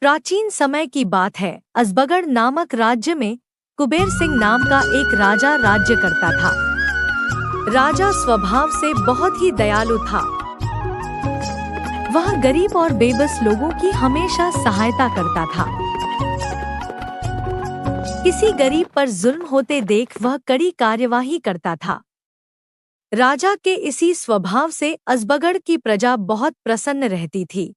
प्राचीन समय की बात है। असबगढ़ नामक राज्य में कुबेर सिंह नाम का एक राजा राज्य करता था। राजा स्वभाव से बहुत ही दयालु था। वह गरीब और बेबस लोगों की हमेशा सहायता करता था। किसी गरीब पर जुल्म होते देख वह कड़ी कार्यवाही करता था। राजा के इसी स्वभाव से असबगढ़ की प्रजा बहुत प्रसन्न रहती थी।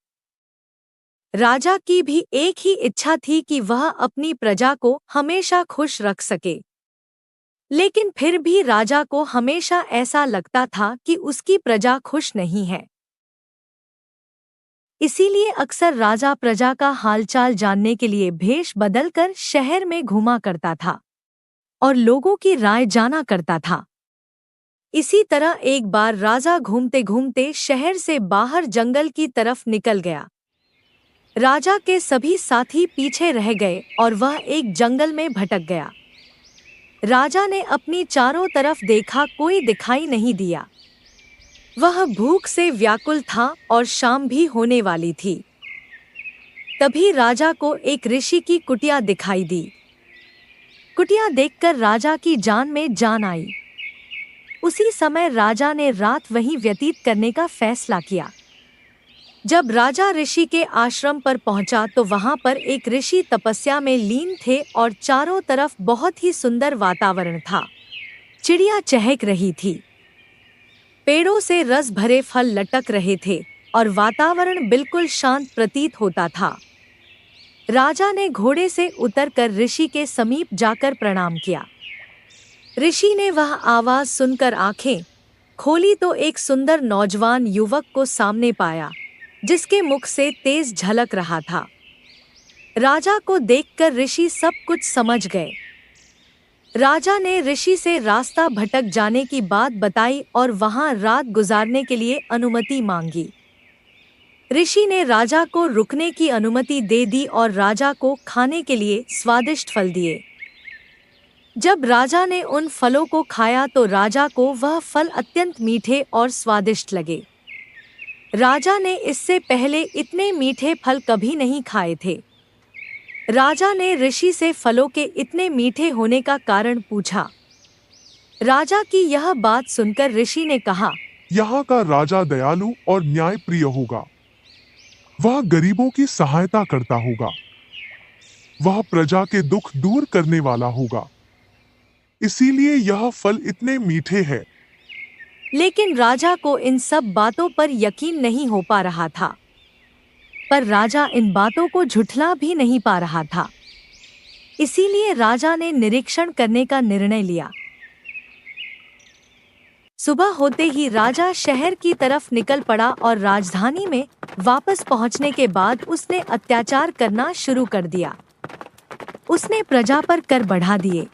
राजा की भी एक ही इच्छा थी कि वह अपनी प्रजा को हमेशा खुश रख सके। लेकिन फिर भी राजा को हमेशा ऐसा लगता था कि उसकी प्रजा खुश नहीं है। इसीलिए अक्सर राजा प्रजा का हालचाल जानने के लिए भेष बदलकर शहर में घूमा करता था और लोगों की राय जाना करता था। इसी तरह एक बार राजा घूमते घूमते शहर से बाहर जंगल की तरफ निकल गया। राजा के सभी साथी पीछे रह गए और वह एक जंगल में भटक गया। राजा ने अपनी चारों तरफ देखा, कोई दिखाई नहीं दिया। वह भूख से व्याकुल था और शाम भी होने वाली थी। तभी राजा को एक ऋषि की कुटिया दिखाई दी। कुटिया देखकर राजा की जान में जान आई। उसी समय राजा ने रात वहीं व्यतीत करने का फैसला किया। जब राजा ऋषि के आश्रम पर पहुंचा तो वहां पर एक ऋषि तपस्या में लीन थे और चारों तरफ बहुत ही सुंदर वातावरण था। चिड़िया चहक रही थी, पेड़ों से रस भरे फल लटक रहे थे और वातावरण बिल्कुल शांत प्रतीत होता था। राजा ने घोड़े से उतरकर ऋषि के समीप जाकर प्रणाम किया। ऋषि ने वह आवाज सुनकर आंखें खोली तो एक सुंदर नौजवान युवक को सामने पाया, जिसके मुख से तेज झलक रहा था। राजा को देखकर ऋषि सब कुछ समझ गए। राजा ने ऋषि से रास्ता भटक जाने की बात बताई और वहां रात गुजारने के लिए अनुमति मांगी। ऋषि ने राजा को रुकने की अनुमति दे दी और राजा को खाने के लिए स्वादिष्ट फल दिए। जब राजा ने उन फलों को खाया तो राजा को वह फल अत्यंत मीठे और स्वादिष्ट लगे। राजा ने इससे पहले इतने मीठे फल कभी नहीं खाए थे। राजा ने ऋषि से फलों के इतने मीठे होने का कारण पूछा। राजा की यह बात सुनकर ऋषि ने कहा, यहाँ का राजा दयालु और न्यायप्रिय होगा। वह गरीबों की सहायता करता होगा। वह प्रजा के दुख दूर करने वाला होगा। इसीलिए यह फल इतने मीठे हैं। लेकिन राजा को इन सब बातों पर यकीन नहीं हो पा रहा था। पर राजा इन बातों को झुठला भी नहीं पा रहा था। इसीलिए राजा ने निरीक्षण करने का निर्णय लिया। सुबह होते ही राजा शहर की तरफ निकल पड़ा और राजधानी में वापस पहुंचने के बाद उसने अत्याचार करना शुरू कर दिया। उसने प्रजा पर कर बढ़ा दिए।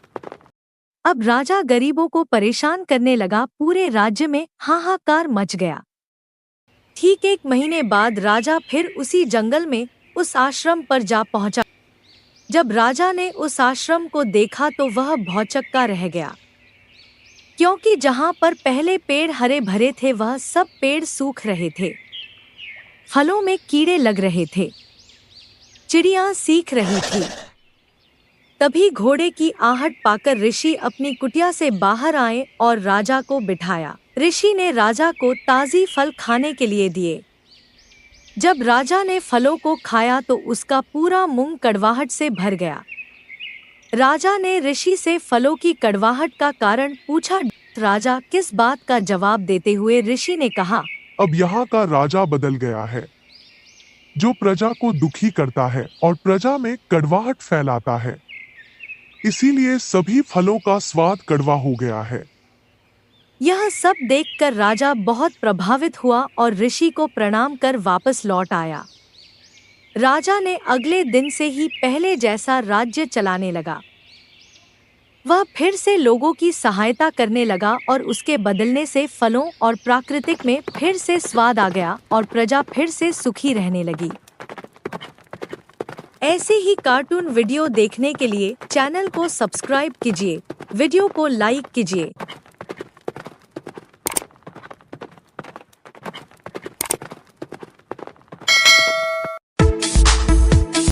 अब राजा गरीबों को परेशान करने लगा। पूरे राज्य में हाहाकार मच गया। ठीक 1 महीने बाद राजा फिर उसी जंगल में उस आश्रम पर जा पहुंचा। जब राजा ने उस आश्रम को देखा तो वह भौचक्का रह गया, क्योंकि जहां पर पहले पेड़ हरे भरे थे वह सब पेड़ सूख रहे थे। फलों में कीड़े लग रहे थे, चिड़ियां सीख रही थी। तभी घोड़े की आहट पाकर ऋषि अपनी कुटिया से बाहर आए और राजा को बिठाया। ऋषि ने राजा को ताज़ी फल खाने के लिए दिए। जब राजा ने फलों को खाया तो उसका पूरा मुंह कड़वाहट से भर गया। राजा ने ऋषि से फलों की कड़वाहट का कारण पूछा। राजा किस बात का जवाब देते हुए ऋषि ने कहा, अब यहाँ का राजा बदल गया है, जो प्रजा को दुखी करता है और प्रजा में कड़वाहट फैलाता है। इसीलिए सभी फलों का स्वाद कड़वा हो गया है। यह सब देखकर राजा बहुत प्रभावित हुआ और ऋषि को प्रणाम कर वापस लौट आया। राजा ने अगले दिन से ही पहले जैसा राज्य चलाने लगा। वह फिर से लोगों की सहायता करने लगा और उसके बदलने से फलों और प्राकृतिक में फिर से स्वाद आ गया और प्रजा फिर से सुखी रहने लगी। ऐसे ही कार्टून वीडियो देखने के लिए चैनल को सब्सक्राइब कीजिए, वीडियो को लाइक कीजिए।